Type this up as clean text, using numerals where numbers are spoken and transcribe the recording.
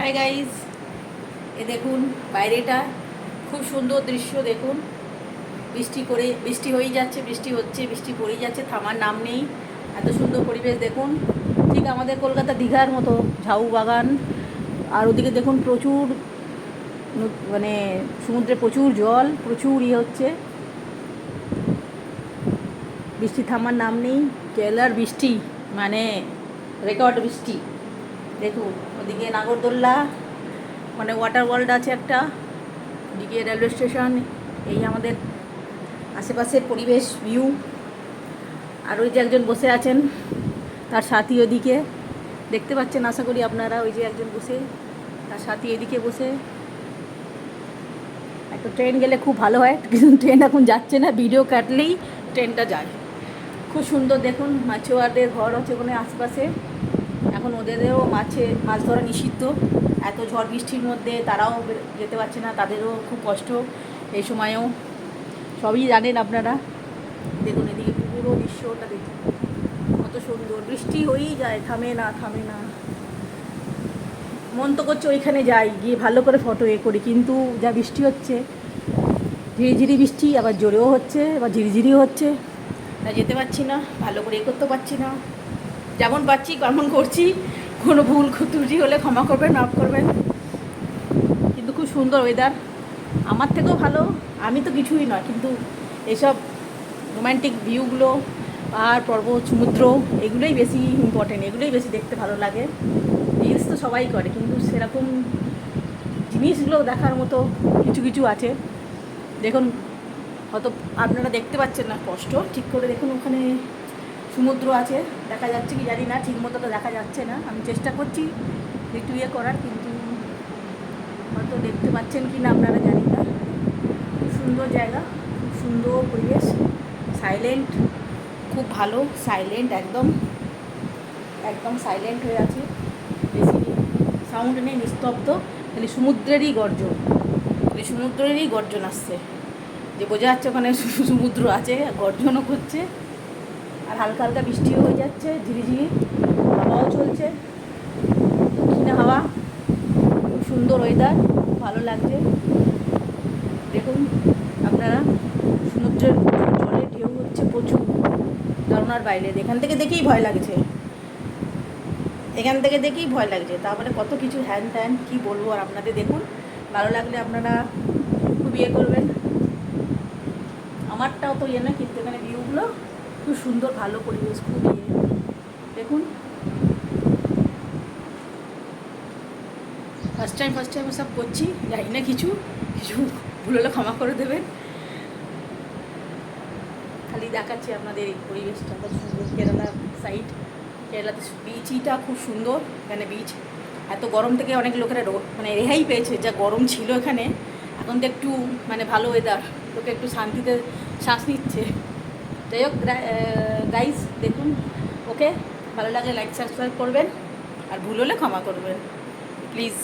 Hi guys, এ দেখুন বাইরেটা খুব সুন্দর দৃশ্য। দেখুন বৃষ্টি হয়েই যাচ্ছে, বৃষ্টি হচ্ছে, বৃষ্টি পড়েই যাচ্ছে, থামার নাম নেই। এত সুন্দর পরিবেশ দেখুন, ঠিক আমাদের কলকাতা দীঘার মতো ঝাউ বাগান। আর ওদিকে দেখুন প্রচুর মানে সমুদ্রে প্রচুর জল, প্রচুর হচ্ছে, বৃষ্টি থামার নাম নেই। কেরালার বৃষ্টি মানে রেকর্ড বৃষ্টি। দেখুন ওদিকে নাগরদোল্লা মানে ওয়াটার ওয়ার্ল্ড আছে একটা, ওদিকে রেলওয়ে স্টেশন, এই আমাদের আশেপাশের পরিবেশ ভিউ। আর ওই যে একজন বসে আছেন, তার সাথী ওদিকে দেখতে পাচ্ছেন আশা করি আপনারা। ওই যে একজন বসে, তার সাথী এদিকে বসে। একটা ট্রেন গেলে খুব ভালো হয়, কিন্তু ট্রেন এখন যাচ্ছে না, ভিডিও কাটলেই ট্রেনটা যায়। খুব সুন্দর দেখুন, মাছুয়ারদের ঘর আছে ওখানে আশপাশে। এখন ওদেরও মাছ ধরা নিষিদ্ধ। এত ঝড় বৃষ্টির মধ্যে তারাও যেতে পারছে না, তাদেরও খুব কষ্ট এই সময়েও। সবই জানেন আপনারা। দেখুন এদিকে পুরো দৃশ্যটা দেখুন, কত সুন্দর। বৃষ্টি হয়েই যায়, থামে না থামে না। মন তো করছে ওইখানে যাই, গিয়ে ভালো করে ফটো করি, কিন্তু যা বৃষ্টি হচ্ছে, ঝিরিঝিরি বৃষ্টি, আবার জোরেও হচ্ছে, আবার ঝিরিঝিরিও হচ্ছে, তা যেতে পারছি না, ভালো করে করতে পারছি না। যেমন পাচ্ছি কেমন করছি। কোনো ভুল ত্রুটি হলে ক্ষমা করবেন, মাফ করবেন। কিন্তু খুব সুন্দর ওয়েদার, আমার থেকেও ভালো। আমি তো কিছুই নয়, কিন্তু এসব রোম্যান্টিক ভিউগুলো, পাহাড় পর্বত সমুদ্র, এগুলোই বেশি ইম্পর্টেন্ট, এগুলোই বেশি দেখতে ভালো লাগে। রিলস তো সবাই করে, কিন্তু সেরকম জিনিসগুলো দেখার মতো কিছু কিছু আছে। দেখুন হয়তো আপনারা দেখতে পাচ্ছেন না, কষ্ট ঠিক করে দেখুন, ওখানে সমুদ্র আছে, দেখা যাচ্ছে কি জানি না, ঠিক মতো তো দেখা যাচ্ছে না। আমি চেষ্টা করছি একটু করার, কিন্তু হয়তো দেখতে পাচ্ছেন কি না আপনারা জানি না। খুব সুন্দর জায়গা, খুব সুন্দর পরিবেশ, সাইলেন্ট, খুব ভালো সাইলেন্ট, একদম একদম সাইলেন্ট হয়ে আছে, বেশি সাউন্ড নেই, নিস্তব্ধ, খালি সমুদ্রেরই গর্জন, খালি সমুদ্রেরই গর্জন আসছে, যে বোঝা যাচ্ছে ওখানে সমুদ্র আছে, গর্জনও করছে। আর হালকা হালকা বৃষ্টিও হয়ে যাচ্ছে, ঝিরিঝিরি হাওয়াও চলছে, দক্ষিণে হাওয়া। খুব সুন্দর ওয়েদার, ভালো লাগছে। দেখুন আপনারা, সমুদ্রের জলে ঢেউ হচ্ছে প্রচুর, ধারণার বাইরে। এখান থেকে দেখেই ভয় লাগছে, এখান থেকে দেখেই ভয় লাগছে, তারপরে কত কিছু হ্যান ত্যান কী বলবো। আর আপনাদের দেখুন, ভালো লাগলে আপনারা খুব করবেন। আমারটাও তো নয়, কিন্তু এখানে ভিউগুলো খুব সুন্দর, ভালো পরিবেশ, খুব দেখুন। ফার্স্ট টাইম সব করছি, জানি না কিছু কিছু ভুল হলে ক্ষমা করে দেবেন। খালি দেখাচ্ছি আপনাদের এই পরিবেশটা কত সুন্দর। কেরালা সাইড, কেরালাতে বিচটা খুব সুন্দর। এখানে বিচ, এত গরম থেকে অনেক লোকেরা মানে রেহাই পেয়েছে, যা গরম ছিল এখানে। এখন তো একটু মানে ভালো ওয়েদার, লোকে একটু শান্তিতে শ্বাস নিচ্ছে। যাই হোক গাইস, দেখুন, ওকে, ভালো লাগলে লাইক সাবস্ক্রাইব করবেন, আর ভুল হলে ক্ষমা করবেন প্লিজ।